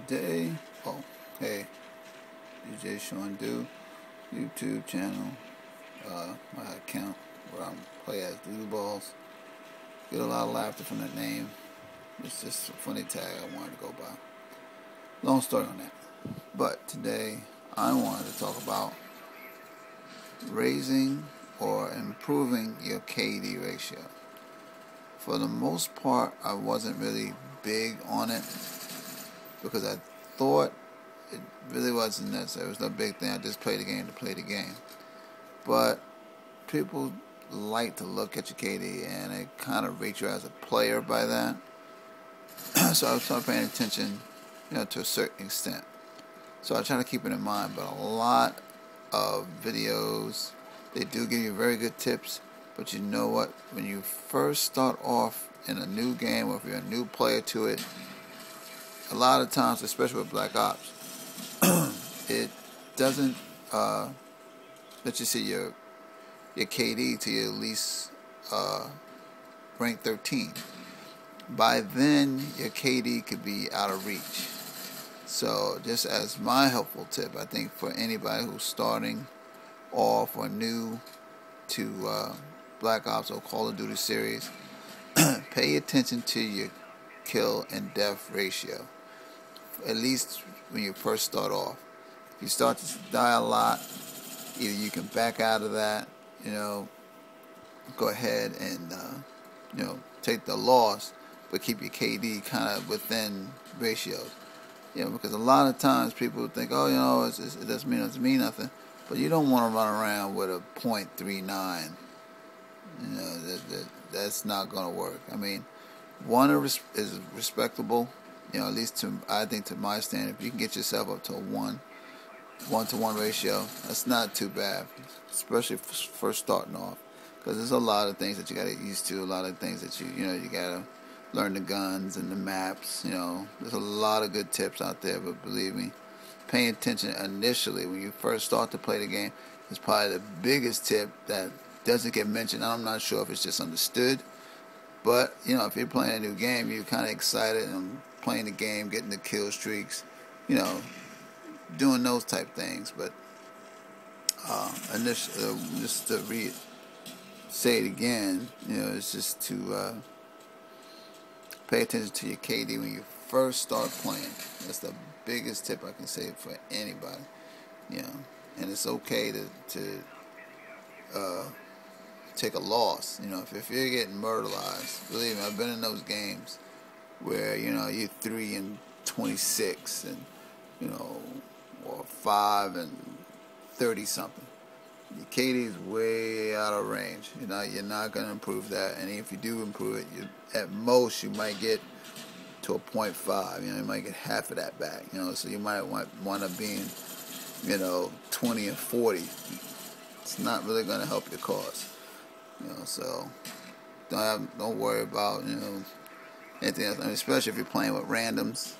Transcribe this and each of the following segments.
today, oh, hey, DJ Sean Do, YouTube channel, my account where I play as Doodle Balls. Get a lot of laughter from that name. It's just a funny tag I wanted to go by. Long story on that. But today, I wanted to talk about raising or improving your KD ratio. For the most part, I wasn't really big on it because I thought it really wasn't necessary. It was no big thing. I just played the game to play the game. But people like to look at your KD and they kind of rate you as a player by that. So I started paying attention, to a certain extent. So I try to keep it in mind. But a lot of videos, they do give you very good tips. But you know what? When you first start off in a new game, or if you're a new player to it, a lot of times, especially with Black Ops, it doesn't let you see your KD to your at least rank 13. By then, your KD could be out of reach. So, just as my helpful tip, I think for anybody who's starting off or new to Black Ops or Call of Duty series, pay attention to your kill and death ratio. At least when you first start off. If you start to die a lot, either you can back out of that, go ahead and take the loss, but keep your KD kind of within ratios. Because a lot of times people think, it doesn't mean nothing. But you don't want to run around with a .39. That's not going to work. I mean, one is respectable. At least I think to my standard, if you can get yourself up to a 1-to-1 ratio, that's not too bad, especially first starting off. Because there's a lot of things that you got to get used to, a lot of things that you got to learn the guns and the maps. There's a lot of good tips out there, but believe me, paying attention initially when you first start to play the game is probably the biggest tip that doesn't get mentioned. I'm not sure if it's just understood, but if you're playing a new game, you're kind of excited and playing the game, getting the kill streaks, doing those type things. But initially, just to say it again, it's just to pay attention to your KD when you first start playing. That's the biggest tip I can say for anybody. And it's okay to take a loss. If you're getting murderized, believe me, I've been in those games where you're 3-26 and or 5-30 something. Your KD is way out of range. You're not going to improve that, and if you do improve it, at most you might get to a .5. You might get half of that back. So you might wind up being 20-40. It's not really going to help your cause. So don't worry about anything else. Especially if you're playing with randoms.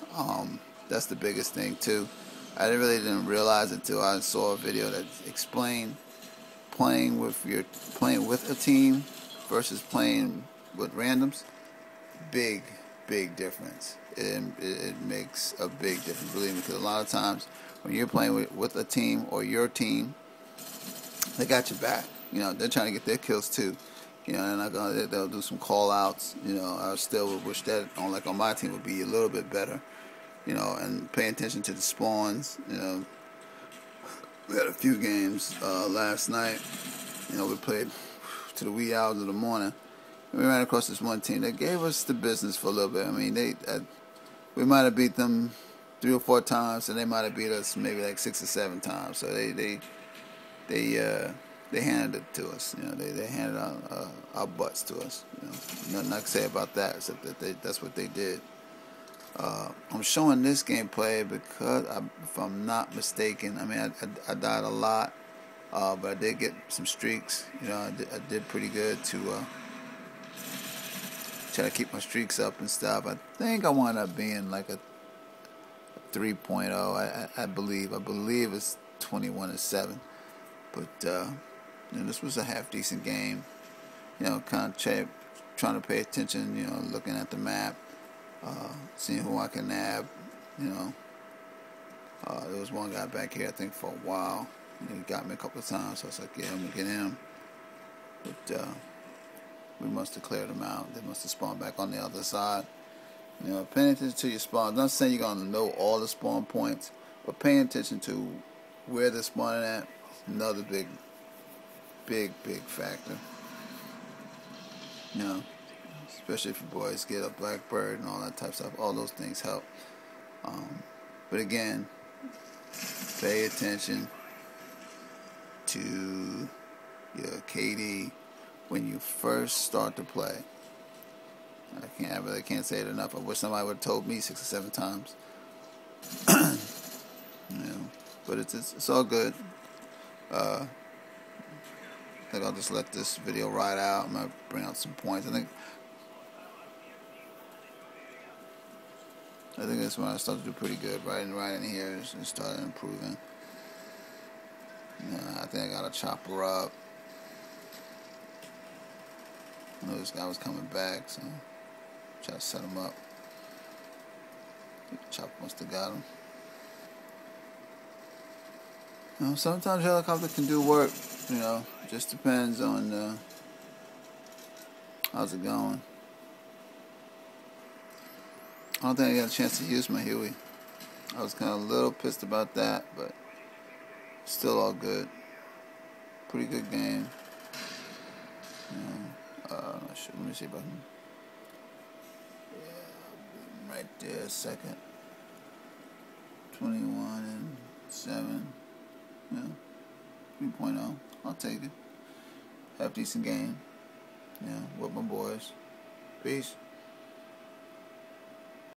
That's the biggest thing too. I really didn't realize it until I saw a video that explained playing with a team versus playing with randoms. Big difference. It makes a big difference, believe me, because a lot of times when you're playing with a team or your team, they got your back. They're trying to get their kills too. They'll do some call outs. I still would wish that on my team would be a little bit better. And paying attention to the spawns. We had a few games last night. We played to the wee hours of the morning. And we ran across this one team that gave us the business for a little bit. I mean, we might have beat them 3 or 4 times, and they might have beat us maybe like 6 or 7 times. So they handed it to us. They handed our butts to us. Nothing I can say about that except that that's what they did. I'm showing this gameplay because, if I'm not mistaken, I died a lot, but I did get some streaks. I did pretty good to try to keep my streaks up and stuff. I think I wound up being like a 3.0. I believe it's 21-7. But this was a half decent game. Kind of trying to pay attention. Looking at the map. Seeing who I can nab, There was one guy back here, I think, for a while. And he got me a couple of times, so I was like, yeah, I'm going to get him. But we must have cleared them out. They must have spawned back on the other side. You know, paying attention to your spawn. I'm not saying you're going to know all the spawn points, but paying attention to where they're spawning at is another big factor. You know, especially if your boys get a blackbird and all that type of stuff. All those things help. But again, pay attention to your KD when you first start to play. I really can't say it enough. I wish somebody would have told me 6 or 7 times. You know, but it's all good. I think I'll just let this video ride out. I'm gonna bring out some points. I think that's when I started to do pretty good. Right in here, and started improving. I think I got a chopper up. I know this guy was coming back, so try to set him up. I think the chopper must have got him. You know, sometimes helicopter can do work. You know, it just depends on how's it going. I don't think I got a chance to use my Huey. I was kind of a little pissed about that, but still all good. Pretty good game. You know, I'm not sure. Let me see if I can. Yeah, right there, second. 21 and 7. Yeah, 3.0. I'll take it. Have a decent game. Yeah, with my boys. Peace.